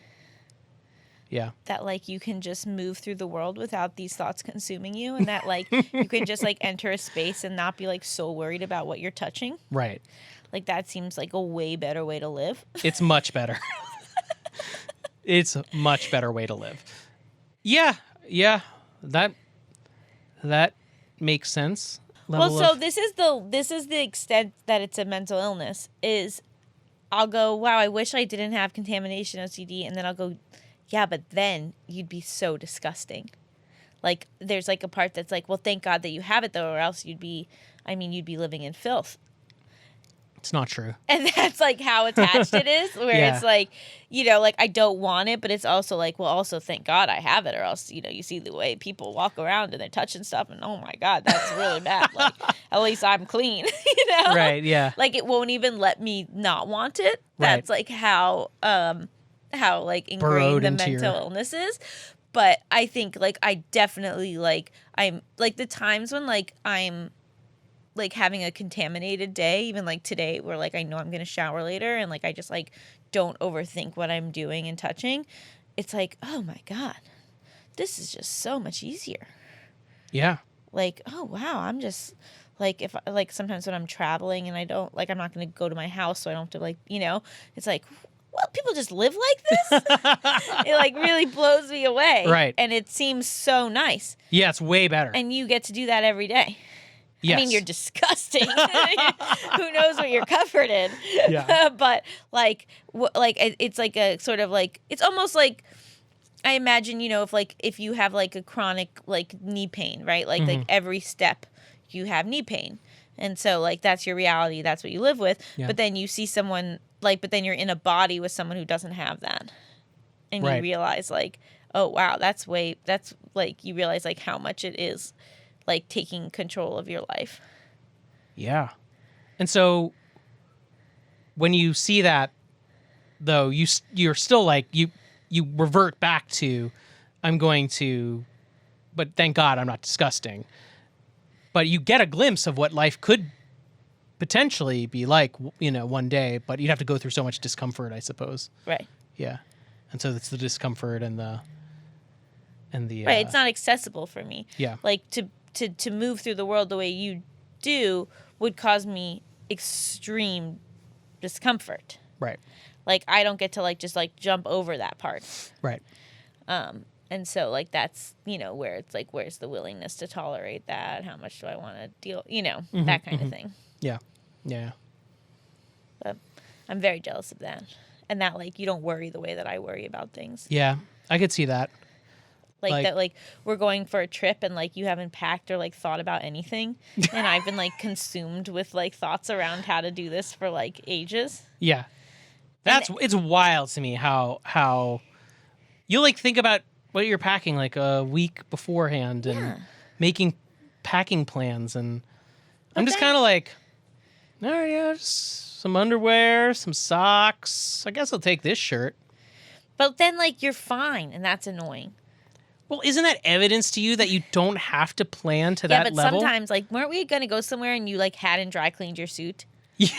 Yeah. That, like, you can just move through the world without these thoughts consuming you, and that, like, you can just, like, enter a space and not be, like, so worried about what you're touching. Right. Like, that seems like a way better way to live. It's much better. It's a much better way to live. Yeah. That makes sense. This is the extent that it's a mental illness, is I'll go, wow, I wish I didn't have contamination OCD, and then I'll go, yeah, but then you'd be so disgusting. Like, there's, like, a part that's like, well, thank God that you have it, though, or else you'd be living in filth. It's not true. And that's, like, how attached it is, where it's, like, like, I don't want it, but it's also, like, well, also thank God I have it, or else, you see the way people walk around and they're touching stuff, and, oh, my God, that's really bad. Like, at least I'm clean, Right, yeah. Like, it won't even let me not want it. That's, like, how like ingrained the mental illness is. But I think like I definitely like I'm like the times when like I'm like having a contaminated day, even like today where like I know I'm gonna shower later and like I just like don't overthink what I'm doing and touching, it's like, oh my God, this is just so much easier. Yeah. Like, oh wow, I'm just like, if like sometimes when I'm traveling and I don't like, I'm not gonna go to my house, so I don't have to like, it's like, well, people just live like this? It, like, really blows me away. Right. And it seems so nice. Yeah, it's way better. And you get to do that every day. Yes. I mean, you're disgusting. Who knows what you're covered in? Yeah. But, like, it's like a sort of, like, it's almost like, I imagine, if you have, like, a chronic, like, knee pain, right? Like, like every step you have knee pain. And so, like, that's your reality. That's what you live with. Yeah. But then you see someone... like, but then you're in a body with someone who doesn't have that. And you realize, like, oh, wow, that's like, you realize, like, how much it is, like, taking control of your life. Yeah. And so when you see that, though, you're still, like, you revert back to, I'm going to but thank God I'm not disgusting. But you get a glimpse of what life could potentially be like, one day, but you'd have to go through so much discomfort, I suppose. Right. Yeah. And so it's the discomfort and the right. It's not accessible for me. Yeah. Like to move through the world the way you do would cause me extreme discomfort. Right. Like I don't get to like just like jump over that part. Right. And so like that's, where it's like where's the willingness to tolerate that? How much do I want to deal, that kind of thing. Yeah. Yeah. But I'm very jealous of that. And that like you don't worry the way that I worry about things. Yeah. I could see that. Like that, like we're going for a trip and like you haven't packed or like thought about anything, and I've been like consumed with like thoughts around how to do this for like ages. Yeah, it's wild to me how you like think about what you're packing like a week beforehand and making packing plans, and I'm just kind of like, oh yeah, just some underwear, some socks. I guess I'll take this shirt. But then like you're fine, and that's annoying. Well, isn't that evidence to you that you don't have to plan to that level? Yeah, but sometimes, like, weren't we going to go somewhere and you, like, hadn't dry cleaned your suit? Yes.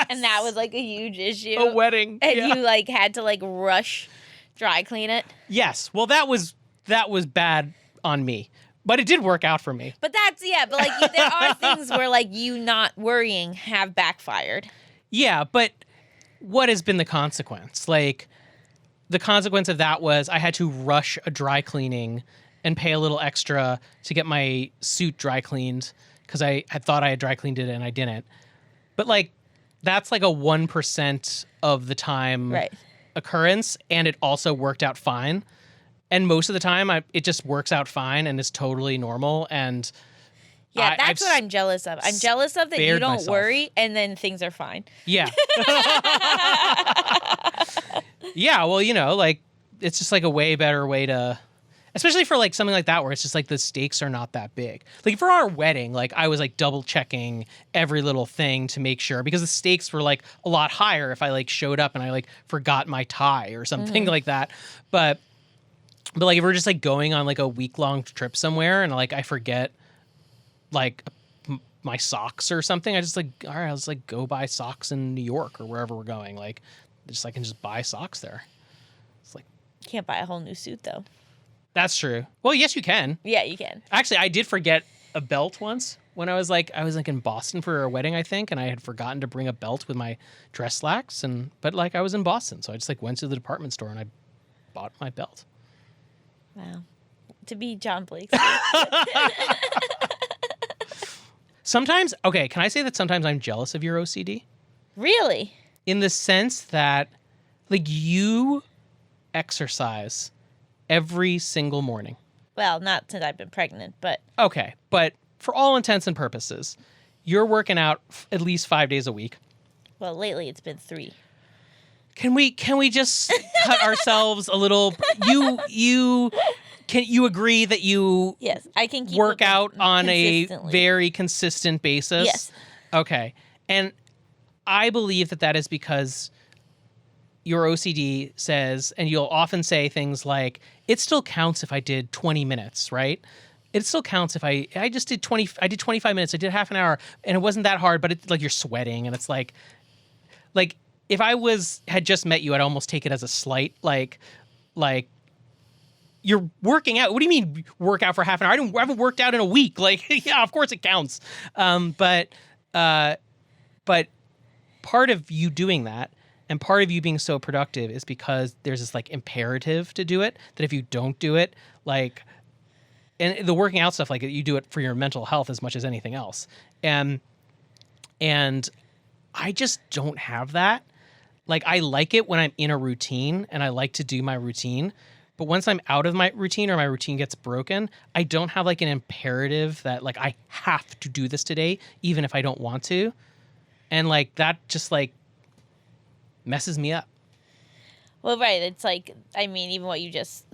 And that was, like, a huge issue. A wedding. And you, like, had to, like, rush dry clean it. Yes. Well, that was bad on me. But it did work out for me. But but, like, there are things where, like, you not worrying have backfired. Yeah, but what has been the consequence? Like, the consequence of that was I had to rush a dry cleaning and pay a little extra to get my suit dry cleaned because I had thought I had dry cleaned it and I didn't. But like, that's like a 1% of the time occurrence, and it also worked out fine. And most of the time, it just works out fine and is totally normal. And yeah, that's what I'm jealous of. I'm jealous of that you don't worry and then things are fine. Yeah. Yeah, well, like, it's just like a way better way to, especially for like something like that where it's just like the stakes are not that big. Like for our wedding, like I was like double checking every little thing to make sure, because the stakes were like a lot higher if I like showed up and I like forgot my tie or something like that. But like if we're just like going on like a week-long trip somewhere and like I forget like my socks or something, I just like, all right, let's like go buy socks in New York or wherever we're going. Like, I can just buy socks there. It's like, you can't buy a whole new suit though. That's true. Well, yes, you can. Yeah, you can. Actually, I did forget a belt once when I was like in Boston for a wedding, I think, and I had forgotten to bring a belt with my dress slacks, but like I was in Boston, so I just like went to the department store and I bought my belt. Wow. To be John Blake. Sometimes, okay, can I say that sometimes I'm jealous of your OCD? Really? In the sense that, like, you exercise every single morning. Well, not since I've been pregnant, but... Okay, but for all intents and purposes, you're working out at least 5 days a week. Well, lately it's been 3. Can we just cut ourselves a little... Can you agree that you yes, I can keep work out on a very consistent basis? Yes. Okay. And I believe that is because your OCD says, and you'll often say things like, it still counts if I did 20 minutes, right? It still counts if I just did 25 minutes, I did half an hour, and it wasn't that hard, but it's like you're sweating, and it's like if I had just met you, I'd almost take it as a slight, like you're working out. What do you mean work out for half an hour? I haven't worked out in a week. Like, yeah, of course it counts. But part of you doing that and part of you being so productive is because there's this like imperative to do it, that if you don't do it, like, and the working out stuff, like you do it for your mental health as much as anything else. And I just don't have that. Like, I like it when I'm in a routine and I like to do my routine. But once I'm out of my routine or my routine gets broken, I don't have like an imperative that like I have to do this today, even if I don't want to. And like that just like messes me up. Well, right. It's like, I mean, even what you just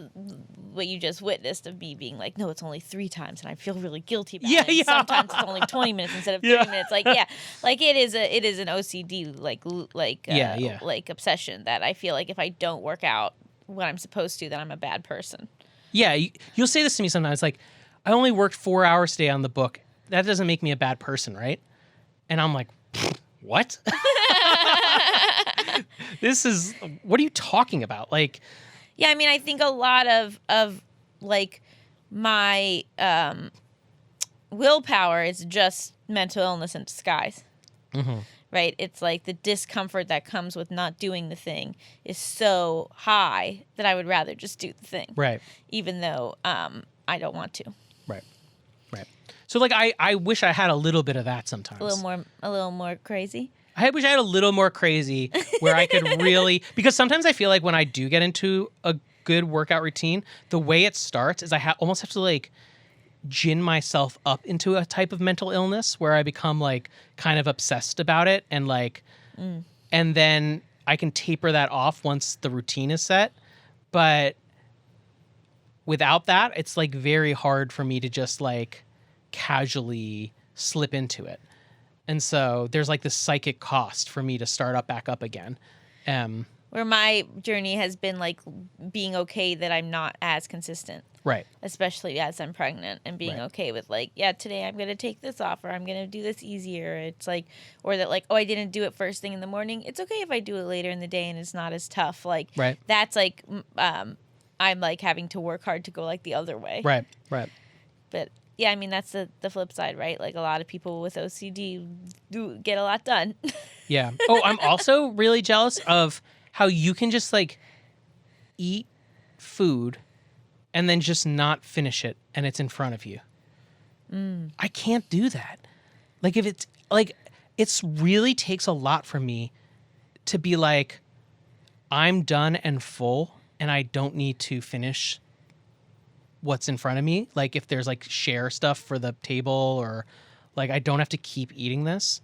witnessed of me being like, no, it's only 3 times, and I feel really guilty about it. Yeah. Sometimes it's only 20 minutes instead of 30 minutes. Like, yeah, like it is an OCD like obsession that I feel like if I don't work out when I'm supposed to, then I'm a bad person. Yeah, you'll say this to me sometimes, like, I only worked 4 hours today on the book. That doesn't make me a bad person, right? And I'm like, what? What are you talking about? Like, yeah, I mean, I think a lot of like my willpower is just mental illness in disguise. mm-hmm. Right? It's like the discomfort that comes with not doing the thing is so high that I would rather just do the thing. Right. Even though I don't want to. Right. Right. So like I wish I had a little bit of that sometimes. A little more crazy. I wish I had a little more crazy where I could really, because sometimes I feel like when I do get into a good workout routine, the way it starts is I almost have to like gin myself up into a type of mental illness where I become like kind of obsessed about it and like, and then I can taper that off once the routine is set. But without that, it's like very hard for me to just like casually slip into it. And so there's like this psychic cost for me to start back up again. Where my journey has been like being okay that I'm not as consistent. Right. Especially as I'm pregnant and being okay with like, yeah, today I'm going to take this off or I'm going to do this easier. It's like, or that like, oh, I didn't do it first thing in the morning. It's okay if I do it later in the day and it's not as tough. Like, that's like, I'm like having to work hard to go like the other way. Right. Right. But yeah, I mean, that's the flip side, right? Like a lot of people with OCD do get a lot done. Yeah. Oh, I'm also really jealous of how you can just like eat food and then just not finish it and it's in front of you. I can't do that. Like if it's like, it's really takes a lot for me to be like, I'm done and full and I don't need to finish what's in front of me. Like if there's like share stuff for the table or like I don't have to keep eating this.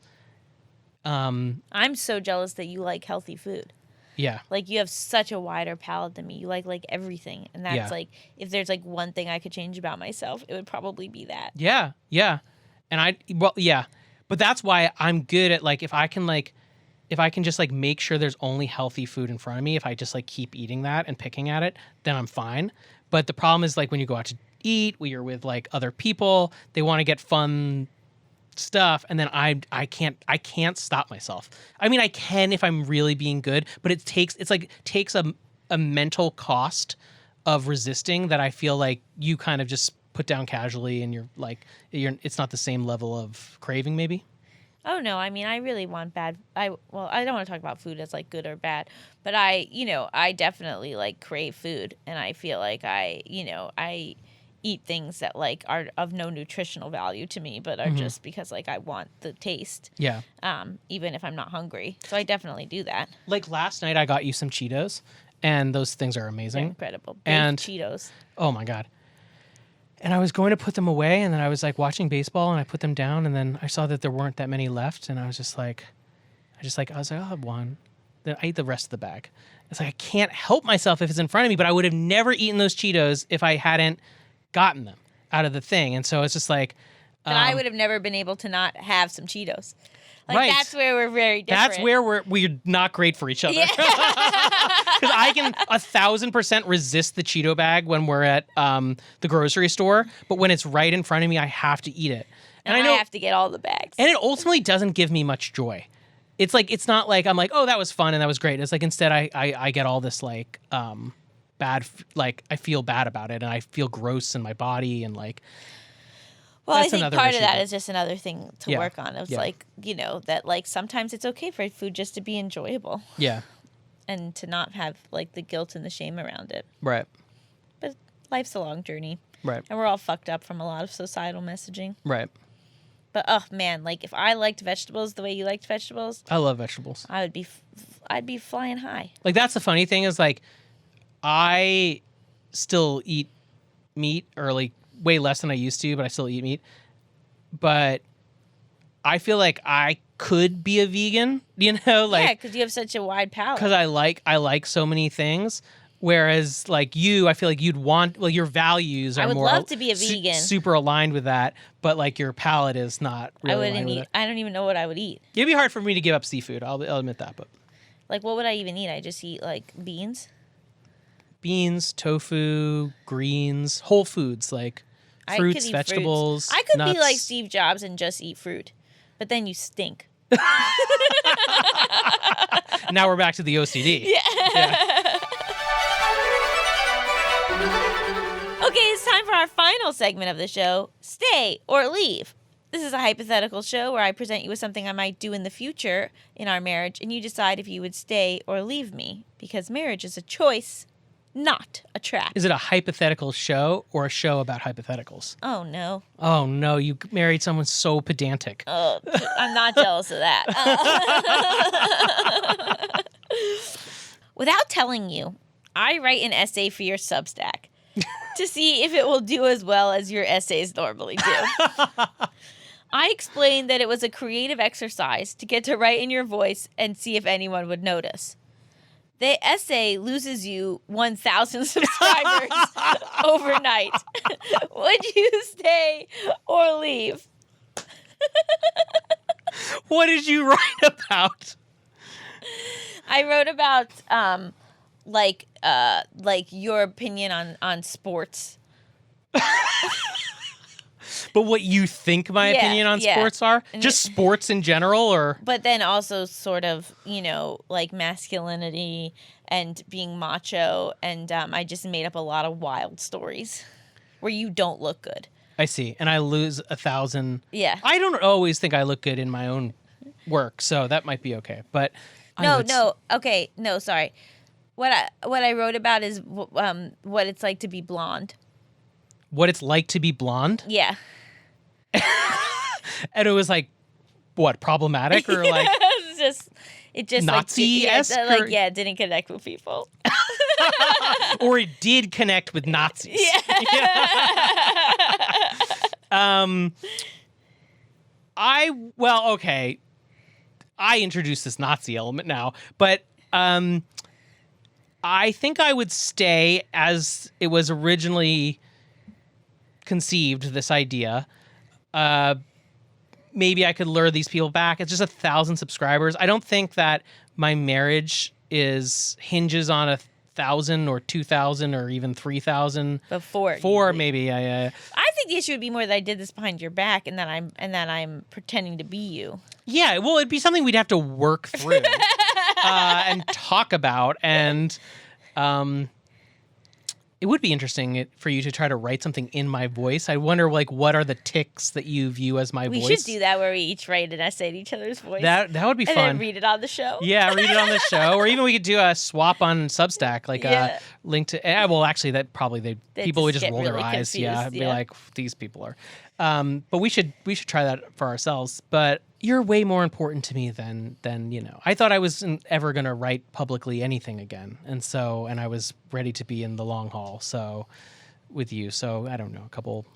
I'm so jealous that you like healthy food. Yeah. Like you have such a wider palate than me. You like everything. And that's like, if there's like one thing I could change about myself, it would probably be that. Yeah. Yeah. And but that's why I'm good at like, if I can just like make sure there's only healthy food in front of me, if I just like keep eating that and picking at it, then I'm fine. But the problem is like when you go out to eat, when you're with like other people, they want to get fun stuff, and then I can't stop myself. I mean, I can if I'm really being good, but it takes a mental cost of resisting that I feel like you kind of just put down casually, and it's not the same level of craving maybe. Oh no, I mean I really want I don't want to talk about food as like good or bad, but I definitely like crave food, and I feel like I eat things that like are of no nutritional value to me, but are just because like I want the taste. Yeah. Even if I'm not hungry. So I definitely do that. Like last night I got you some Cheetos, and those things are amazing. They're incredible. Big Cheetos. Oh my God. And I was going to put them away, and then I was like watching baseball, and I put them down, and then I saw that there weren't that many left, and I was like, I'll have one. Then I ate the rest of the bag. It's like I can't help myself if it's in front of me, but I would have never eaten those Cheetos if I hadn't gotten them out of the thing. And so it's just like, but I would have never been able to not have some Cheetos. Like right. That's where we're very different. That's where we're not great for each other. Because I can 1,000% resist the Cheeto bag when we're at the grocery store, but when it's right in front of me, I have to eat it. And I have to get all the bags. And it ultimately doesn't give me much joy. It's like, it's not like I'm like, oh, that was fun and that was great. It's like instead I get all this like bad, like I feel bad about it and I feel gross in my body and like. Well, I think part of that is just another thing to work on. It's like, that like sometimes it's okay for food just to be enjoyable. Yeah. And to not have like the guilt and the shame around it. Right. But life's a long journey. Right. And we're all fucked up from a lot of societal messaging. Right. But oh man, like if I liked vegetables the way you liked vegetables, I love vegetables. I'd be flying high. Like that's the funny thing is like I still eat meat or like way less than I used to, but I still eat meat. But I feel like I could be a vegan, like yeah, because you have such a wide palate. Because I like so many things. Whereas like you, I feel like you'd want your values are more. I would love to be a vegan, super aligned with that, but like your palate is not. Really I wouldn't aligned eat. with it. I don't even know what I would eat. It'd be hard for me to give up seafood. I'll admit that, but like, what would I even eat? I just eat like beans, tofu, greens, whole foods. Like I Fruits, could eat vegetables, I could nuts. be like Steve Jobs and just eat fruit, but then you stink. Now we're back to the OCD. Yeah. Okay, it's time for our final segment of the show, Stay or Leave. This is a hypothetical show where I present you with something I might do in the future in our marriage, and you decide if you would stay or leave me, because marriage is a choice, not a trap. Is it a hypothetical show or a show about hypotheticals? Oh, no. Oh, no, you married someone so pedantic. Oh, I'm not jealous of that. Without telling you, I write an essay for your Substack to see if it will do as well as your essays normally do. I explained that it was a creative exercise to get to write in your voice and see if anyone would notice. The essay loses you 1,000 subscribers overnight. Would you stay or leave? What did you write about? I wrote about like your opinion on sports. But what you think my opinion on sports are? Just sports in general, or? But then also sort of, like masculinity and being macho. And I just made up a lot of wild stories where you don't look good. I see. And I lose 1,000. Yeah. I don't always think I look good in my own work, so that might be okay. But sorry. What I wrote about is what it's like to be blonde. What it's like to be blonde? Yeah. And it was like, what, problematic or like it just Nazi-esque? it didn't connect with people. Or it did connect with Nazis. Yeah. Okay. I introduced this Nazi element now, but I think I would stay as it was originally conceived, this idea. Maybe I could lure these people back. It's just 1,000 subscribers. I don't think that my marriage hinges on 1,000 or 2,000 or even 3,000. But four. Four, maybe. I think the issue would be more that I did this behind your back and that I'm pretending to be you. Yeah, well, it'd be something we'd have to work through and talk about, and it would be interesting for you to try to write something in my voice. I wonder, like, what are the tics that you view as my voice? We should do that where we each write an essay in each other's voice. That would be and fun. And then read it on the show. Yeah, read it on the show, or even we could do a swap on Substack, like a link to. Well, actually, that probably people would just roll their eyes. Confused, yeah, be like, these people are. But we should try that for ourselves. But you're way more important to me than I thought I wasn't ever gonna write publicly anything again, and I was ready to be in the long haul. So with you, so I don't know, a couple.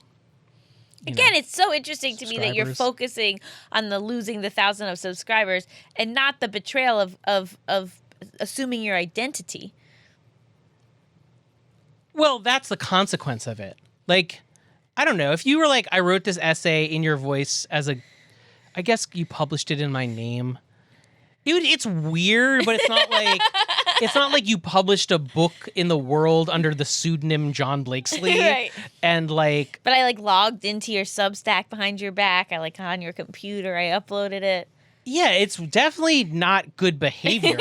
Again, it's so interesting to me that you're focusing on the losing the 1,000 of subscribers and not the betrayal of assuming your identity. Well, that's the consequence of it. Like, I don't know. If you were like, I wrote this essay in your voice I guess you published it in my name. It's weird, but it's not like you published a book in the world under the pseudonym John Blakesley. Right. And like, but I logged into your Substack behind your back. I on your computer. I uploaded it. Yeah, it's definitely not good behavior.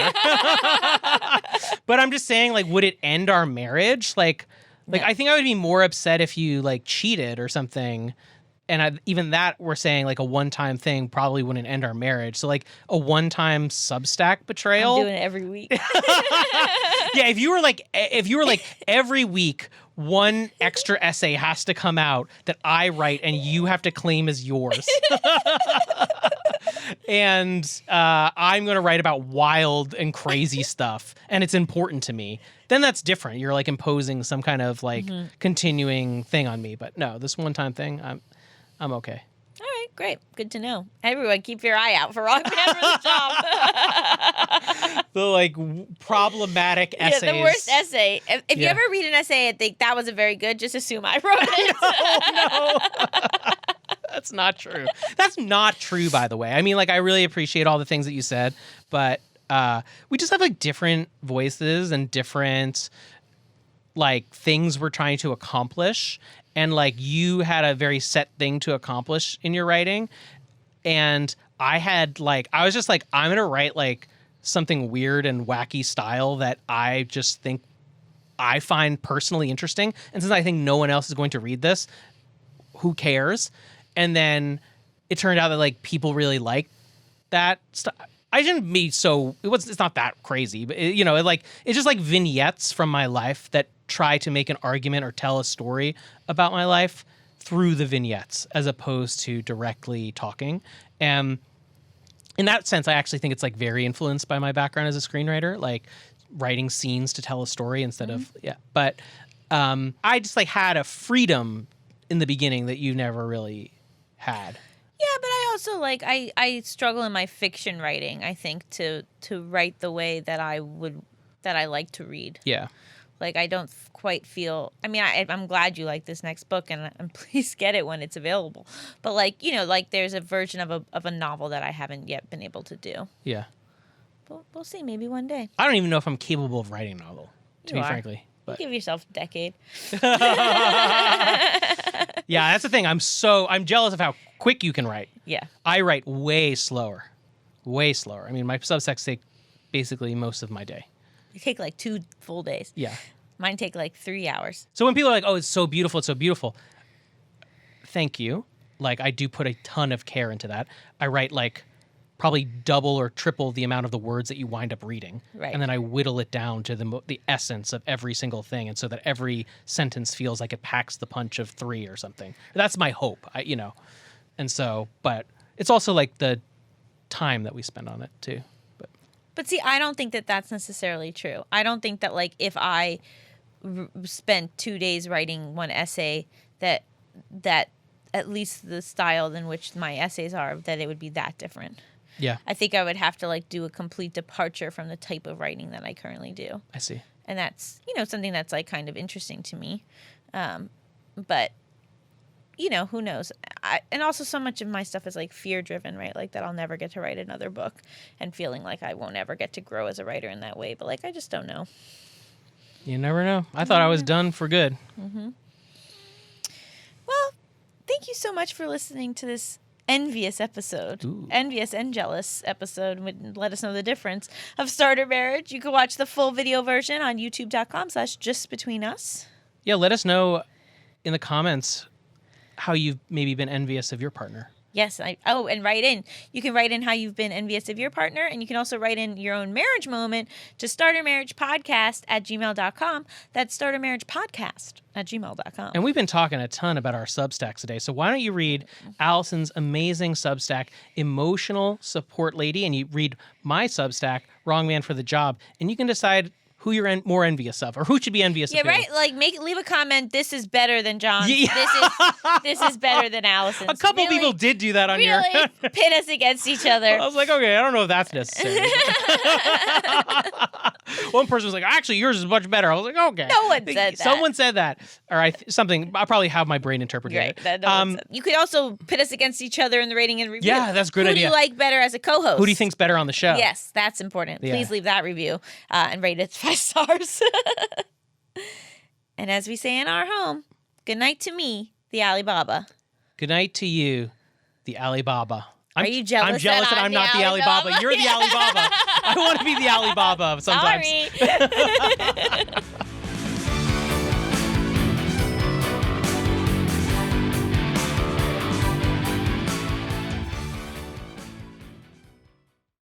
But I'm just saying, like, would it end our marriage? Like, I think I would be more upset if you cheated or something. And even that, we're saying like a one-time thing probably wouldn't end our marriage. So like a one-time Substack betrayal. I'm doing it every week. Yeah, if you were like every week, one extra essay has to come out that I write and you have to claim as yours. And I'm going to write about wild and crazy stuff, and it's important to me. Then that's different. You're like imposing some kind of continuing thing on me. But no, this one-time thing, I'm okay. All right, great. Good to know. Everyone, keep your eye out for Wrong Man for the Job. The problematic essays. Yeah, the worst essay. If you ever read an essay and think that wasn't very good, just assume I wrote it. No. That's not true. That's not true, by the way. I mean, I really appreciate all the things that you said, but we just have different voices and different things we're trying to accomplish. and like you had a very set thing to accomplish in your writing, and I was just like, I'm gonna write like something weird and wacky style that I just think I find personally interesting, and since I think no one else is going to read this, who cares? And then it turned out that like people really liked that stuff. I shouldn't be so. It's not that crazy, but it's just like vignettes from my life that try to make an argument or tell a story about my life through the vignettes, as opposed to directly talking. And in that sense, I actually think it's like very influenced by my background as a screenwriter, like writing scenes to tell a story instead of But I just like had a freedom in the beginning that you never really had. Yeah, but I also like I struggle in my fiction writing, I think, to write the way that I like to read. Yeah. Like I don't quite feel. I mean, I'm glad you like this next book, and please get it when it's available. But like like there's a version of a novel that I haven't yet been able to do. Yeah. But we'll see. Maybe one day. I don't even know if I'm capable of writing a novel, to be frankly. But. You give yourself a decade. Yeah, that's the thing. I'm jealous of how quick you can write. Yeah. I write way slower. Way slower. I mean, my Substacks take basically most of my day. They take like 2 full days. Yeah. Mine take like 3 hours. So when people are like, oh, it's so beautiful, thank you. Like, I do put a ton of care into that. I write like probably double or triple the amount of the words that you wind up reading. Right. And then I whittle it down to the essence of every single thing, and so that every sentence feels like it packs the punch of 3 or something. That's my hope, And so, but it's also like the time that we spend on it too. But see, I don't think that that's necessarily true. I don't think that like if I spent 2 days writing one essay, that at least the style in which my essays are, that it would be that different. Yeah. I think I would have to like do a complete departure from the type of writing that I currently do. I see. And that's, something that's like kind of interesting to me. But, who knows? And also so much of my stuff is like fear driven, right? Like that I'll never get to write another book, and feeling like I won't ever get to grow as a writer in that way. But like, I just don't know. You never know. I thought I was done for good. Mm-hmm. Well, thank you so much for listening to this envious episode. Ooh. Envious and jealous episode. Would let us know the difference of Starter Marriage. You can watch the full video version on youtube.com/justbetweenus. Yeah, let us know in the comments how you've maybe been envious of your partner. Yes. And write in. You can write in how you've been envious of your partner, and you can also write in your own marriage moment to startermarriagepodcast@gmail.com. That's startermarriagepodcast@gmail.com. And we've been talking a ton about our Substack today, so why don't you read Allison's amazing Substack, Emotional Support Lady, and you read my Substack, Wrong Man for the Job, and you can decide who you're more envious of, or who should be envious of. Yeah, right. Like, leave a comment. This is better than John's. Yeah. This is better than Allison's. A couple people did do that on your. Really pit us against each other. I was like, okay, I don't know if that's necessary. One person was like, actually, yours is much better. I was like, okay. No one said that. Someone said that, or something. I probably have my brain interpreted Right. it. You could also pit us against each other in the rating and review. Yeah, that's a good idea. Who do you like better as a co-host? Who do you think's better on the show? Yes, that's important. Yeah. Please leave that review and rate it 5 stars. And as we say in our home, good night to me, the Alibaba. Good night to you, the Alibaba. Are you jealous? I'm jealous that I'm not the Alibaba. You're the Alibaba. I want to be the Alibaba sometimes. Sorry.